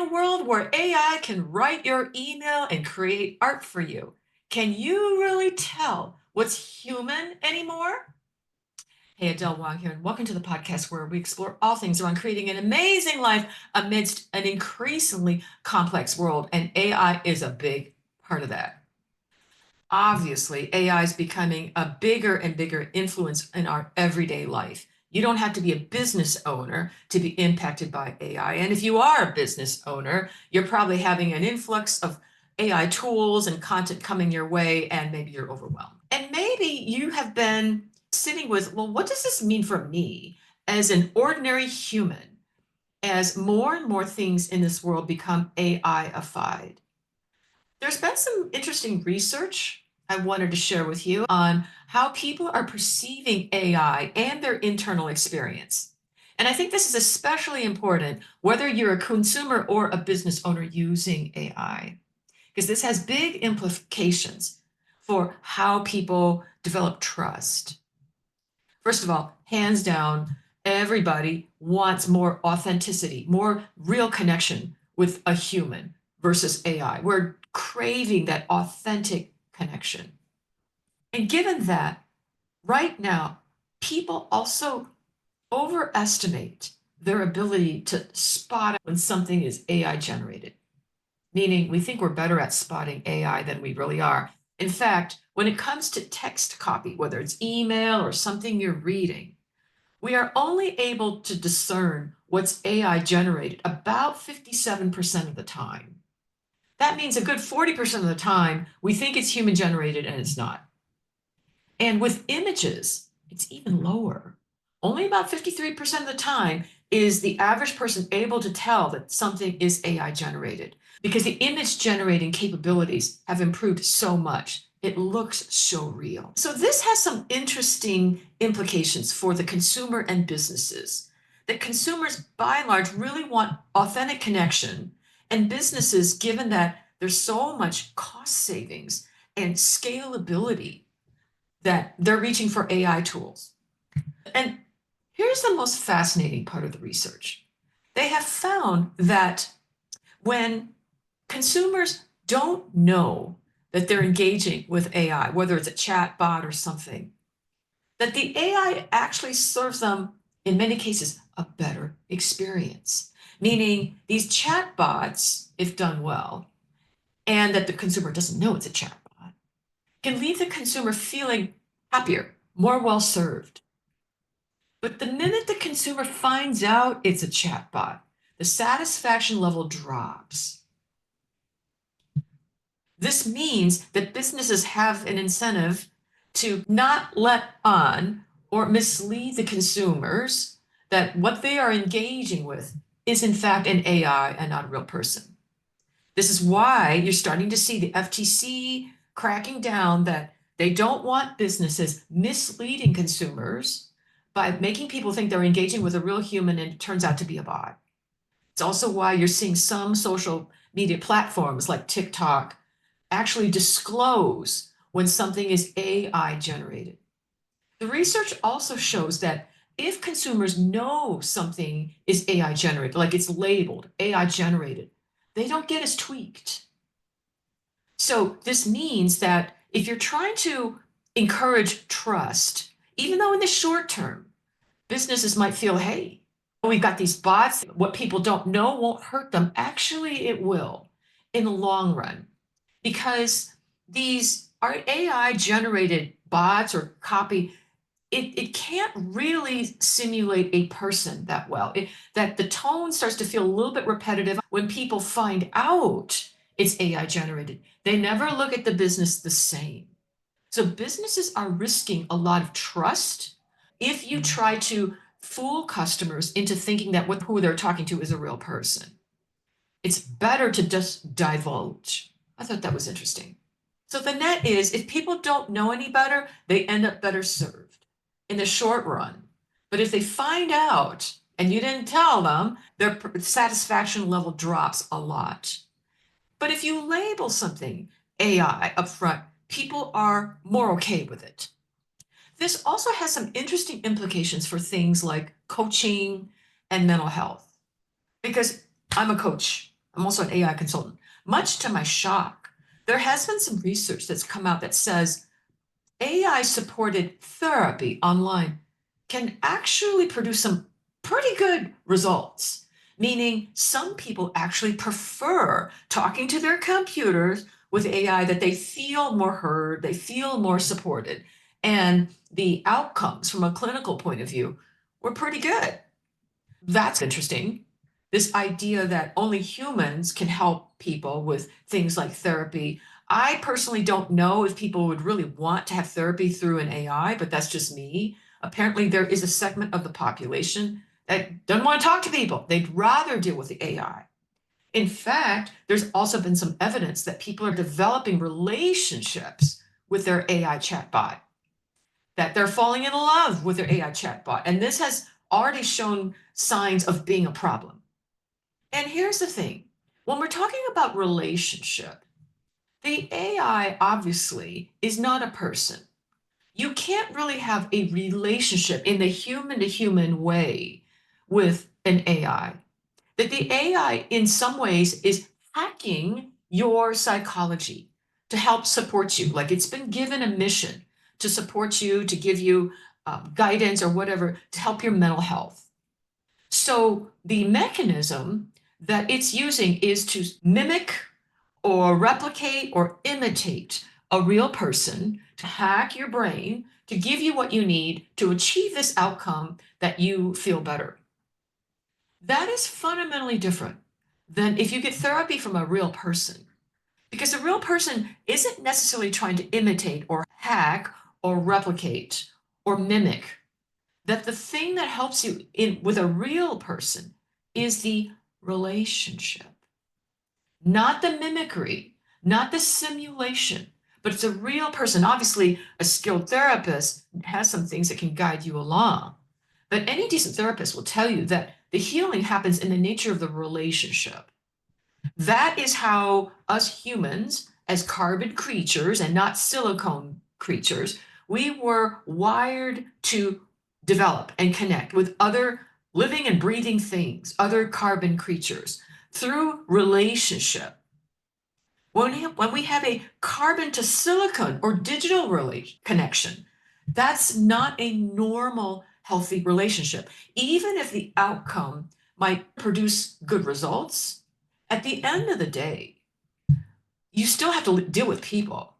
a world where AI can write your email and create art for you, can you really tell what's human anymore? Hey, Adele Wong here, and welcome to the podcast where we explore all things around creating an amazing life amidst an increasingly complex world, and AI is a big part of that. Obviously, AI is becoming a bigger and bigger influence in our everyday life. You don't have to be a business owner to be impacted by AI. And if you are a business owner, you're probably having an influx of AI tools and content coming your way, and maybe you're overwhelmed. And maybe you have been sitting with, well, what does this mean for me as an ordinary human as more and more things in this world become AI-ified? There's been some interesting research I wanted to share with you on how people are perceiving AI and their internal experience. And I think this is especially important whether you're a consumer or a business owner using AI, because this has big implications for how people develop trust. First of all, hands down, everybody wants more authenticity, more real connection with a human versus AI. We're craving that authentic connection. And given that, right now, people also overestimate their ability to spot when something is AI generated, meaning we think we're better at spotting AI than we really are. In fact, when it comes to text copy, whether it's email or something you're reading, we are only able to discern what's AI generated about 57% of the time. That means a good 40% of the time, we think it's human generated and it's not. And with images, it's even lower. Only about 53% of the time is the average person able to tell that something is AI generated because the image generating capabilities have improved so much. It looks so real. So this has some interesting implications for the consumer and businesses. That consumers, by and large, really want authentic connection, and businesses, given that there's so much cost savings and scalability, that they're reaching for AI tools. And here's the most fascinating part of the research. They have found that when consumers don't know that they're engaging with AI, whether it's a chat bot or something, that the AI actually serves them, in many cases, a better experience. Meaning these chat bots, if done well, and that the consumer doesn't know it's a chat bot, can leave the consumer feeling happier, more well served. But the minute the consumer finds out it's a chatbot, the satisfaction level drops. This means that businesses have an incentive to not let on or mislead the consumers that what they are engaging with is in fact an AI and not a real person. This is why you're starting to see the FTC cracking down that they don't want businesses misleading consumers by making people think they're engaging with a real human and it turns out to be a bot. It's also why you're seeing some social media platforms like TikTok actually disclose when something is AI generated. The research also shows that if consumers know something is AI generated, like it's labeled AI generated, they don't get as tweaked. So this means that if you're trying to encourage trust, even though in the short term, businesses might feel, hey, we've got these bots, what people don't know won't hurt them. Actually, it will in the long run, because these are AI generated bots or copy. It can't really simulate a person that well. That the tone starts to feel a little bit repetitive when people find out it's AI generated. They never look at the business the same. So businesses are risking a lot of trust if you try to fool customers into thinking that who they're talking to is a real person. It's better to just divulge. I thought that was interesting. So the net is if people don't know any better, they end up better served in the short run. But if they find out and you didn't tell them, their satisfaction level drops a lot. But if you label something AI upfront, people are more okay with it. This also has some interesting implications for things like coaching and mental health. Because I'm a coach I'm also an AI consultant. Much to my shock, there has been some research that's come out that says AI supported therapy online can actually produce some pretty good results, meaning some people actually prefer talking to their computers with AI, that they feel more heard, they feel more supported, and the outcomes from a clinical point of view were pretty good. That's interesting. This idea that only humans can help people with things like therapy. I personally don't know if people would really want to have therapy through an AI, but that's just me. Apparently, there is a segment of the population that doesn't want to talk to people. They'd rather deal with the AI. In fact, there's also been some evidence that people are developing relationships with their AI chatbot, that they're falling in love with their AI chatbot. And this has already shown signs of being a problem. And here's the thing, when we're talking about relationship, the AI obviously is not a person. You can't really have a relationship in the human to human way with an AI. That the AI, in some ways, is hacking your psychology to help support you. Like it's been given a mission to support you, to give you guidance or whatever, to help your mental health. So the mechanism that it's using is to mimic or replicate or imitate a real person, to hack your brain, to give you what you need to achieve this outcome that you feel better. That is fundamentally different than if you get therapy from a real person, because a real person isn't necessarily trying to imitate or hack or replicate or mimic. That the thing that helps you in with a real person is the relationship, not the mimicry, not the simulation, but it's a real person. Obviously, a skilled therapist has some things that can guide you along, but any decent therapist will tell you that the healing happens in the nature of the relationship. That is how us humans, as carbon creatures and not silicone creatures, we were wired to develop and connect with other living and breathing things, other carbon creatures, through relationship. When we have a carbon to silicon or digital connection, that's not a normal, healthy relationship. Even if the outcome might produce good results, at the end of the day, you still have to deal with people.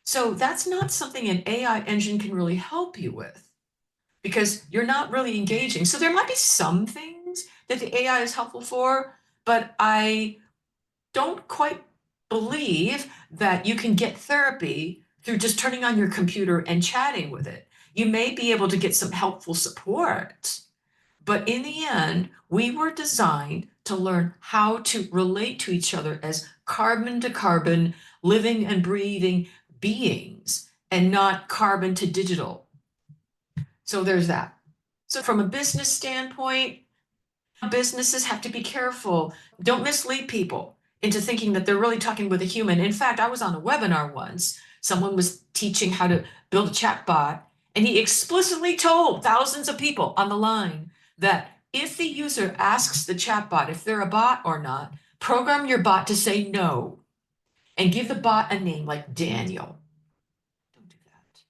So that's not something an AI engine can really help you with, because you're not really engaging. So there might be some things that the AI is helpful for, but I don't quite believe that you can get therapy through just turning on your computer and chatting with it. You may be able to get some helpful support, but in the end, we were designed to learn how to relate to each other as carbon to carbon, living and breathing beings, and not carbon to digital. So there's that. So from a business standpoint, businesses have to be careful. Don't mislead people into thinking that they're really talking with a human. In fact, I was on a webinar once. Someone was teaching how to build a chatbot, and he explicitly told thousands of people on the line that if the user asks the chatbot if they're a bot or not, program your bot to say no and give the bot a name like Daniel. Don't do that.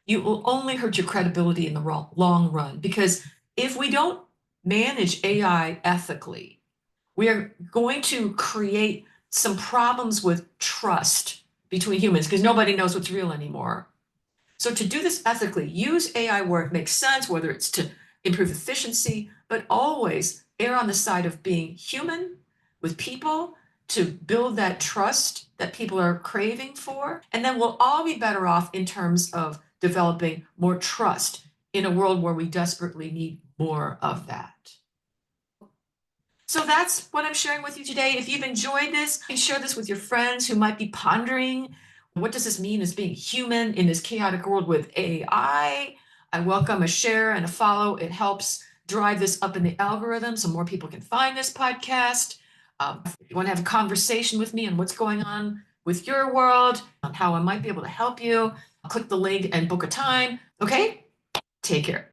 You will only hurt your credibility in the long run, because if we don't manage AI ethically, we are going to create some problems with trust between humans, because nobody knows what's real anymore. So to do this ethically, use AI where it makes sense, whether it's to improve efficiency, but always err on the side of being human with people to build that trust that people are craving for. And then we'll all be better off in terms of developing more trust in a world where we desperately need more of that. So that's what I'm sharing with you today. If you've enjoyed this, you can share this with your friends who might be pondering, what does this mean as being human in this chaotic world with AI? I welcome a share and a follow. It helps drive this up in the algorithm so more people can find this podcast. If you want to have a conversation with me on what's going on with your world, on how I might be able to help you, click the link and book a time. Okay, take care.